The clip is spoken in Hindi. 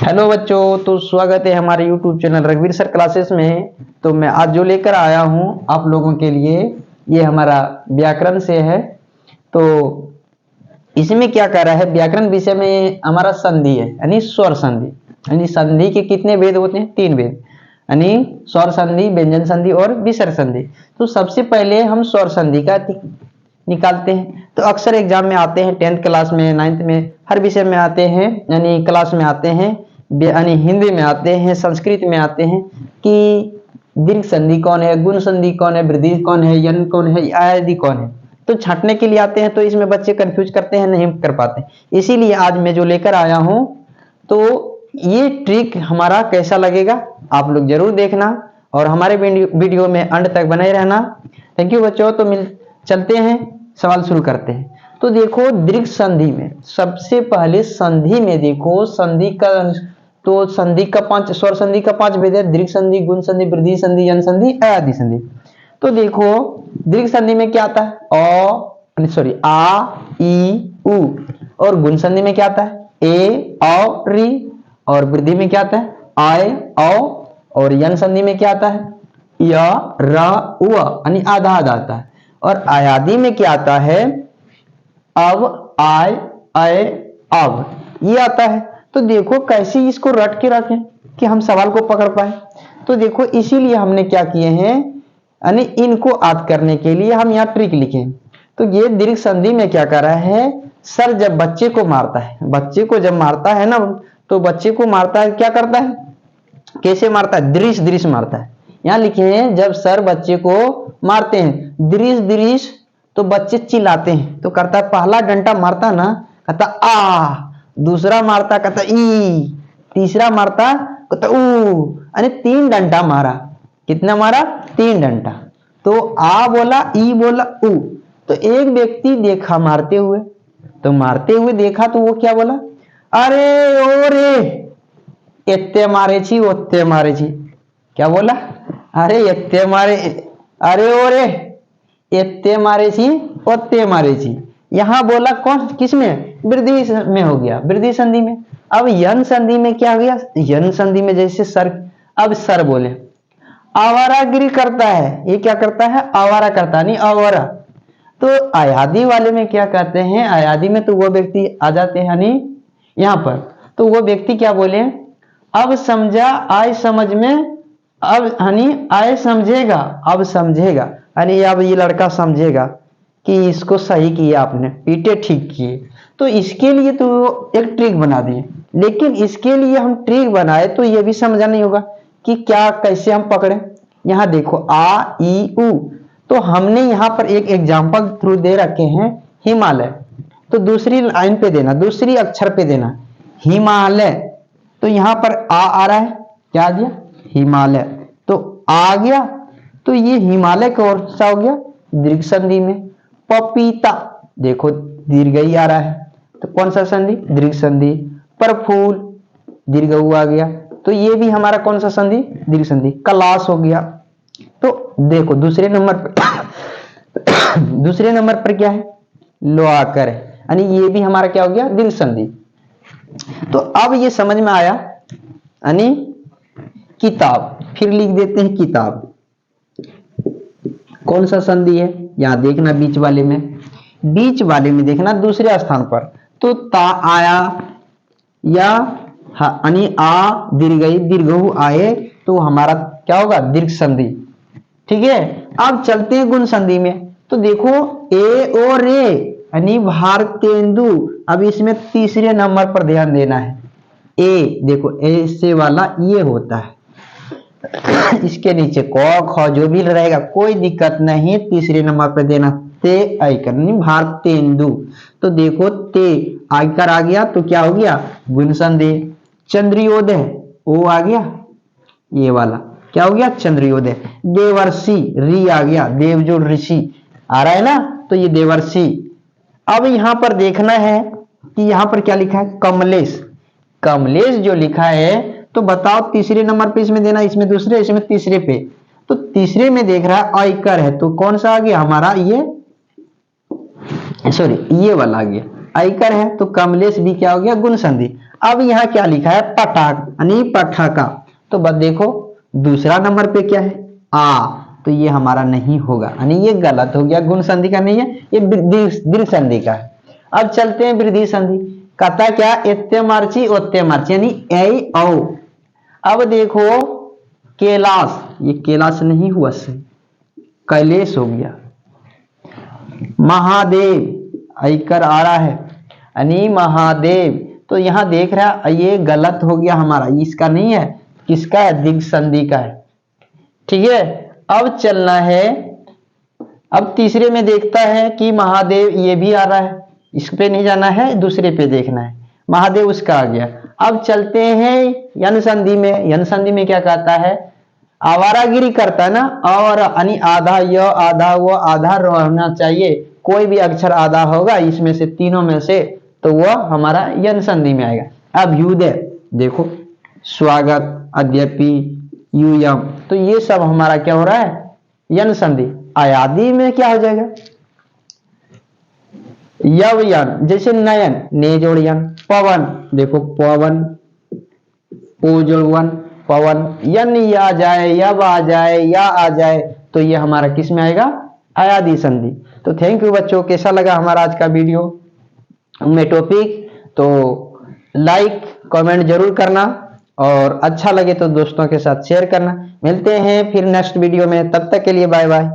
हेलो बच्चों, तो स्वागत है हमारे YouTube चैनल रघुवीर सर क्लासेस में। तो मैं आज जो लेकर आया हूँ आप लोगों के लिए, ये हमारा व्याकरण से है। तो इसमें क्या कर रहा है, व्याकरण विषय में हमारा संधि है, यानी स्वर संधि। यानी संधि के कितने भेद होते हैं? 3 भेद, यानी स्वर संधि, व्यंजन संधि और विसर्ग संधि। तो सबसे पहले हम स्वर संधि का निकालते हैं। तो अक्सर एग्जाम में आते हैं, 10th क्लास में, 9th में, हर विषय में आते हैं, यानी क्लास में आते हैं, यानी हिंदी में आते हैं, संस्कृत में आते हैं कि दीर्घ संधि कौन है, गुण संधि कौन है, वृद्धि कौन है, यन कौन है, आदि कौन है। तो छांटने के लिए आते हैं, तो इसमें बच्चे कंफ्यूज करते हैं, नहीं कर पाते। इसीलिए आज मैं जो लेकर आया हूं, तो ये ट्रिक हमारा कैसा लगेगा आप लोग जरूर देखना और हमारे वीडियो में अंत तक बने रहना। थैंक यू बच्चों। तो चलते हैं, सवाल शुरू करते हैं। तो देखो, दीर्घ संधि में सबसे पहले संधि में देखो, संधि का तो संधि का 5 स्वर संधि का 5 भेद है, दीर्घ संधि, गुण संधि, वृद्धि संधि, यन संधि, आदि संधि। तो देखो, दीर्घ संधि में क्या आता है? आ, ई, उ। और गुण संधि में क्या आता है? ए, औ, री। और वृद्धि में क्या आता है? आय, औ। और यन संधि में क्या आता है? य, र, उ, यानी आधा आधा आता है। और आयादी में क्या आता है? अब, आय, अय, अब, ये आता है। तो देखो कैसे इसको रट के रखें कि हम सवाल को पकड़ पाए। तो देखो, इसीलिए हमने क्या किए हैं, यानी इनको याद करने के लिए हम यहाँ ट्रिक लिखे। तो ये दीर्घ संधि में क्या कर रहा है, सर जब बच्चे को मारता है, बच्चे को जब मारता है ना, तो बच्चे को मारता है, क्या करता है, कैसे मारता है? दृश्य दृश्य मारता है। यहाँ लिखे हैं, जब सर बच्चे को मारते हैं दृश्य दृश्य, तो बच्चे चिल्लाते हैं। तो करता है, पहला डंडा मारता ना, कहता आ, दूसरा मारता कहता ई, तीसरा मारता कहता ऊ, यानी 3 डंडा मारा। कितना मारा? 3 डंडा। तो आ बोला, ई बोला, ऊ। तो एक व्यक्ति देखा मारते हुए, तो मारते हुए देखा तो वो क्या बोला? अरे ओ रे, एत्ते मारे छी, ओत्ते मारे छी। क्या बोला? अरे एत्ते मारे, अरे ओ रे, एत्ते मारे छी, ओत्ते मारे छी। यहां बोला कौन, किसमें? वृद्धि में हो गया, वृद्धि संधि में। अब यन संधि में क्या हो गया? यन संधि में जैसे सर, अब सर बोले आवारागिरी करता है, ये क्या करता है? आवारा करता है, नहीं आवारा। तो आयादी वाले में क्या कहते हैं? आयादी में तो वो व्यक्ति आ जाते हैं, यानी यहां पर तो वो व्यक्ति क्या बोले? अब समझा, आय समझ में, अब यानी आय समझेगा, अब समझेगा, यानी अब ये लड़का समझेगा कि इसको सही किया आपने, पीटे ठीक किए। तो इसके लिए तो एक ट्रिक बना दिए, लेकिन इसके लिए हम ट्रिक बनाए तो ये भी समझा नहीं होगा कि क्या, कैसे हम पकड़े। यहां देखो, आ, ई, उ। तो हमने यहां पर एक एग्जाम्पल थ्रू दे रखे हैं, हिमालय। तो दूसरी लाइन पे देना, दूसरी अक्षर पे देना, हिमालय। तो यहां पर आ रहा है, क्या आ गया? हिमालय। तो आ गया, तो ये हिमालय कौन सा हो गया? दीर्घ संधि में। पपीता, देखो दीर्घ ही आ रहा है, तो कौन सा संधि? दीर्घ संधि। पर फूल, दीर्घ उ आ गया, तो ये भी हमारा कौन सा संधि? दीर्घ संधि। कलाश हो गया। तो देखो दूसरे नंबर पर दूसरे नंबर पर क्या है? लोआकर है, यानी ये भी हमारा क्या हो गया? दीर्घ संधि। तो अब ये समझ में आया, यानी किताब, फिर लिख देते हैं किताब। कौन सा संधि है? यहां देखना, बीच वाले में, बीच वाले में देखना, दूसरे स्थान पर। तो ता आया, या यानी आ दीर्घई, दीर्घ आए, तो हमारा क्या होगा? दीर्घ संधि। ठीक है। अब चलते हैं गुण संधि में। तो देखो, ए ओ रे, यानी भारतेंदु। अब इसमें तीसरे नंबर पर ध्यान देना है। ए, देखो ऐसे वाला ये होता है, इसके नीचे क ख जो भी रहेगा कोई दिक्कत नहीं, तीसरे नंबर पर देना। ते आयकर, नहीं भारतेंदु। तो देखो, ते आयकर आ गया, तो क्या हो गया? गुण संधि। चंद्रियोदय, ओ आ गया, ये वाला क्या हो गया? चंद्रियोदय। देवर्षि, री आ गया, देव जो ऋषि आ रहा है ना, तो ये देवर्षि। अब यहां पर देखना है कि यहां पर क्या लिखा है? कमलेश। कमलेश जो लिखा है, तो बताओ तीसरे नंबर पे इसमें देना, इसमें दूसरे, इसमें तीसरे पे। तो तीसरे में देख रहा है आयकर है, तो कौन सा आ गया हमारा? ये सॉरी, ये वाला आ गया, आयकर है। तो कमलेश भी क्या हो गया? गुण संधि। अब यहाँ क्या लिखा है, पटाख यानी पटाखा। तो बस देखो दूसरा नंबर पे क्या है, आ, तो ये हमारा नहीं होगा, यानी ये गलत हो गया, गुण संधि का नहीं है, ये दीर्घ संधि का है। अब चलते हैं वृद्धि संधि। कहता क्या, एत्यमार्ची ओत्यमार्ची यानी ए औ। अब देखो कैलाश, ये कैलाश नहीं हुआ सही, कैलेश हो गया। महादेव आइकर आ रहा है, यानी महादेव। तो यहां देख रहा ये गलत हो गया हमारा, इसका नहीं है, किसका है, दीर्घ संधि का है। ठीक है, अब चलना है, अब तीसरे में देखता है कि महादेव ये भी आ रहा है, इस पे नहीं जाना है, दूसरे पे देखना है, महादेव उसका आ गया। अब चलते हैं यन संधि में। यन संधि में क्या कहता है, आवारागिरी करता है ना, और यानी आधा य आधा वो आधा रहना चाहिए, कोई भी अक्षर आधा होगा इसमें से, तीनों में से, तो वह हमारा यन संधि में आएगा। अभ्युदय देखो, स्वागत, अद्यपि, यूयम, तो ये सब हमारा क्या हो रहा है, यन संधि। आयादी में क्या हो जाएगा, यवयन, जैसे नयन, ने जोड़ यन, पवन देखो पवन, ओ जोड़ वन, पवन, यन या जाए, यब आ जाए, या आ जाए, तो ये हमारा किस में आएगा, आयादी संधि। तो थैंक यू बच्चों, कैसा लगा हमारा आज का वीडियो में टॉपिक, तो लाइक कमेंट जरूर करना, और अच्छा लगे तो दोस्तों के साथ शेयर करना। मिलते हैं फिर नेक्स्ट वीडियो में, तब तक के लिए बाय बाय।